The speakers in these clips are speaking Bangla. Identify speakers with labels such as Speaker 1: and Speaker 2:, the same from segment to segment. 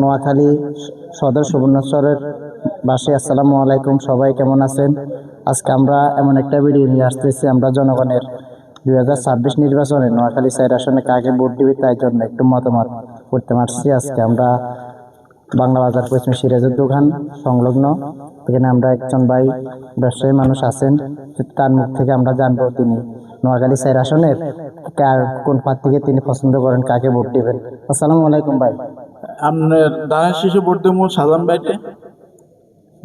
Speaker 1: নোয়াখালী সদর সুবর্ণচরের বাসী, আসসালামু আলাইকুম। সবাই কেমন আছেন? আজকে আমরা এমন একটা ভিডিও নিয়ে আসতেছি, আমরা জনগণের 2026 নির্বাচনে নোয়াখালী 4 আসনে কাকে ভোট দিবে তাই জন্য একটু মতামত করতে পারছি। আজকে আমরা বাংলা বাজার পশ্চিম সিরাজের দোকান সংলগ্ন, এখানে আমরা একজন ভাই ব্যবসায়ী মানুষ আছেন, তার মুখ থেকে আমরা জানবো তিনি নোয়াখালী 4 আসনের কোন প্রার্থীকে তিনি পছন্দ করেন, কাকে ভোট দিবেন। আসসালামু আলাইকুম ভাই।
Speaker 2: আপনার ধানের শীষে ভোট দেবো সাধারণ বাইরে।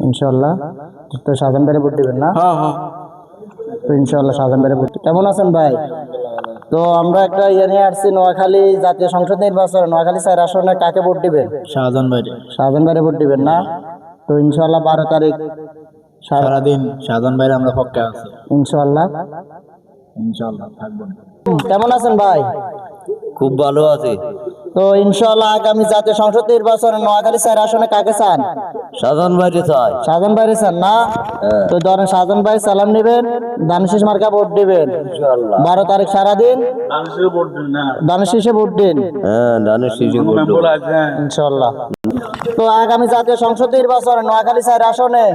Speaker 1: ইনশাল্লাহ তো সাজান বাইরে ভোট দিবেন না?
Speaker 2: হ্যাঁ হ্যাঁ,
Speaker 1: তো ইনশাল্লাহ সাজান বাইরে ভোট। কেমন আছেন ভাই? তো আমরা একটা ইয়ে নিয়ে আসছি, নোয়াখালী জাতীয় সংসদ নির্বাচন, নোয়াখালী 4 আসনে কাকে ভোট দিবেন?
Speaker 2: শাহজাহান বাইরে।
Speaker 1: সাজান বাইরে ভোট দিবেন না? তো ইনশাল্লাহ 12 তারিখ
Speaker 2: সারাদিন শাহজাহান বাইরে আমরা পক্ষে আছি।
Speaker 1: ইনশাল্লাহ
Speaker 2: ইনশাআল্লাহ থাকবো।
Speaker 1: কেমন আছেন ভাই?
Speaker 2: খুব ভালো আছে।
Speaker 1: তো ইনশাল্লাহ আগামী জাতীয় সংসদ নির্বাচনে নোয়াখালী 4 আসনে কাকে চান?
Speaker 2: শাহজাহান বাইরে চাই।
Speaker 1: সাজান বাইরে চান না? তো ধরেন সাজান ভাই সালাম নেবেন, দানশীষ মার্কা ভোট দিবেন।
Speaker 2: ইনশাআল্লাহ
Speaker 1: 12 তারিখ সারাদিন
Speaker 2: ধানের ভোট দিন না।
Speaker 1: দানশীষে ভোট দিন।
Speaker 2: হ্যাঁ, ধানের শীষে ভোট দেবো
Speaker 1: ইনশাল্লাহ। তো আগামী জাতীয় সংসদ নির্বাচনে নোয়াখালী 4 আসনে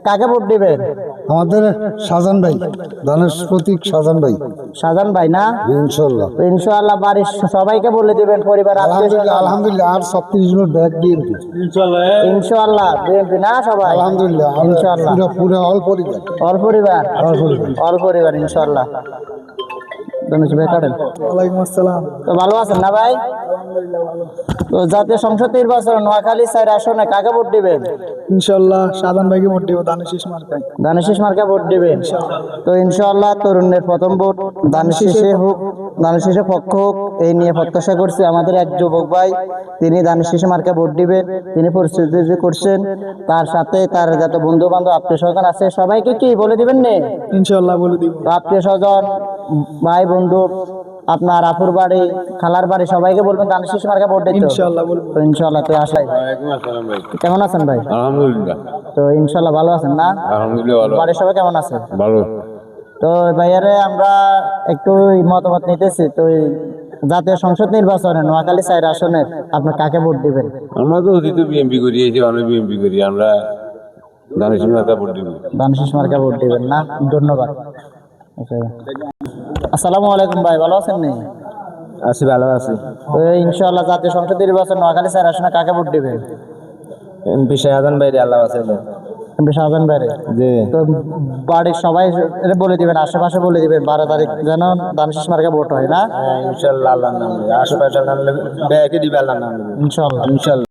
Speaker 1: কাকে ভোট দিবেন?
Speaker 3: আমাদের শাহজাহান ভাই, ধানের প্রতীক শাহজাহান ভাই।
Speaker 1: সাজান ভাই না?
Speaker 3: ইনশাল্লাহ
Speaker 1: তো ইনশাআল্লাহ বাড়ির সবাইকে বলে দিবেন, পরিবার
Speaker 3: আলহামদুলিল্লাহ আলহামদুলিল্লাহ আর 36 জন ব্যাগ বিএনপি।
Speaker 1: ইনশাআল্লাহ বিএনপি না সবাই?
Speaker 3: আলহামদুলিল্লাহ
Speaker 1: ইনশাআল্লাহ
Speaker 3: পুরো পুরো অল পরিবার।
Speaker 1: অল পরিবার, অল পরিবার ইনশাআল্লাহ।
Speaker 3: ওয়ালাইকুম আসসালাম।
Speaker 1: তো ভালো আছেন না ভাই? তো জাতীয় সংসদ নির্বাচন নোয়াখালী 4 আসনে কাকে ভোট দিবেন?
Speaker 3: ইনশাল্লাহ শাহজাহান ভাইকে ভোট দেব, ধানের শীষ মার্কায়।
Speaker 1: দানশীষ মার্কা ভোট দিবেন। তো ইনশাআল্লাহ তরুণের প্রথম ভোট দানশীষে হোক, দানশীষে পক্ষ হোক, এই নিয়ে প্রত্যাশা করছি। আমাদের এক যুবক ভাই, তিনি দানশীষ মার্কা ভোট দিবেন, তিনি প্রস্তুতি করছেন। তার সাথে তার যত বন্ধু বান্ধব আত্মীয় স্বজন আছে সবাইকে কি বলে দিবেন নে?
Speaker 3: ইনশাল্লাহ বলে দিব।
Speaker 1: আত্মীয় স্বজন, ভাই বন্ধু, আপনার আপুর বাড়ি, খালার বাড়ি, সবাইকে বলবেন দানশীষ মার্কা ভোট দিতে।
Speaker 3: ইনশাল্লাহ বলবো।
Speaker 1: তো ইনশাআল্লাহ তো আসাই। কেমন আছেন ভাই?
Speaker 2: আলহামদুলিল্লাহ।
Speaker 1: তো ইনশাআল্লাহ ভালো আছেন না?
Speaker 2: আলহামদুলিল্লাহ ভালো।
Speaker 1: বাড়ির সবাই কেমন আছে?
Speaker 2: ভালো।
Speaker 1: তো ভাইয়ারে আমরা একটু মতামত নিতেছি। তো জাতীয় সংসদ নির্বাচনে নোয়াখালী 4 আসনের আপনি কাকে ভোট দিবেন?
Speaker 2: আমরা তো অতীতে বিএমপি করি, এই যে অনেক বিএমপি করি আমরা। ধানের শীষ মার্কা ভোট দিব।
Speaker 1: দানশীষ মার্কা ভোট দিবেন না? ধন্যবাদ। আচ্ছা। আসসালামু আলাইকুম ভাই, ভালো আছেন নি?
Speaker 2: আছি, ভালো আছি।
Speaker 1: তো ইনশাআল্লাহ জাতীয় সংসদ নির্বাচন নোয়াখালী 4 আসনে কাকে ভোট দিবেন?
Speaker 2: এমপি শাহজাহান বাইরে, আল্লাহ আছে।
Speaker 1: শাহজাহান বাইরে।
Speaker 2: জি।
Speaker 1: তো বাড়ির সবাই বলে দিবেন, আশেপাশে বলে দিবেন 12 তারিখ যেন দানশীষ মার্কা ভোট হয় না?
Speaker 2: ইনশাআল্লাহ আল্লাহর নামে আশেপাশে নাম ব্যাগে দিবে, আল্লাহর নামে
Speaker 1: ইনশাআল্লাহ।
Speaker 2: ইনশাআল্লাহ।